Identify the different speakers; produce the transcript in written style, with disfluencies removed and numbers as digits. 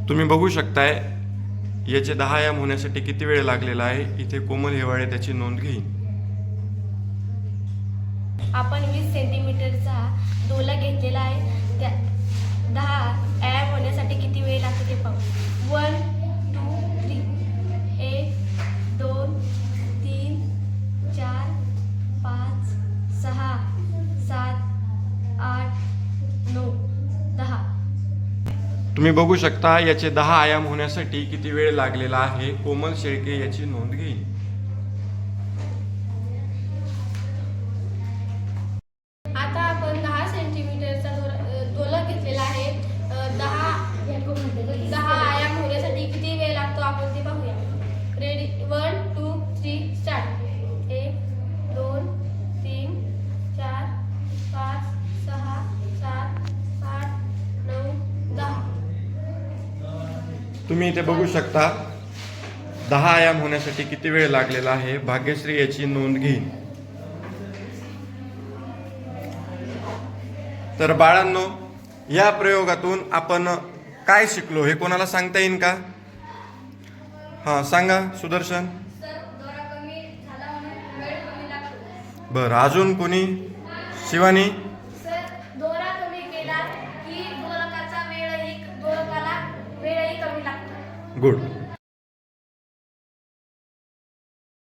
Speaker 1: तुम्ही बघू शकताय याचे 10 आयाम होण्यासाठी किती वेळ लागलेला आहे. इथे कोमल हिवाळे त्याची नोंद घेईन.
Speaker 2: आपण 20 सेंटीमीटरचा दोला घेतलेला आहे. त्या 10 आयाम होण्यासाठी किती वेळ लागतो ते पाहू. 1 2 3 1 2 3 4 5 6 7 8 9 10.
Speaker 1: तुम्ही बघू शकता याचे 10 आयाम होण्यासाठी किती वेळ लागलेला आहे. कोमल शेळके याची नोंद घेईन.
Speaker 2: आता आपण 10 सेंटीमीटरचा दोला घेतलेला आहे. 10 आयाम होण्यासाठी किती वेळ लागतो आपण ते पाहूया. Ready 1 2 3 start. 1 2 3 4 5 6 7 8 9 10.
Speaker 1: तुम्ही इथे बघू शकता 10 आयाम होण्यासाठी किती वेळ लागलेला आहे. भाग्यश्री याची नोंद घेईन. तर बाळांनो, या प्रयोगातून आपण काय शिकलो हे कोणाला सांगता येईल का? हां सांगा सुदर्शन.
Speaker 2: दोरा कमी झाला म्हणून वेळ कमी लागतो.
Speaker 1: बरं, अजून कोणी? शिवानी.
Speaker 2: सर, दोरा कमी केला की दोरकाचा वेळही कमी लागतो.
Speaker 1: गुड.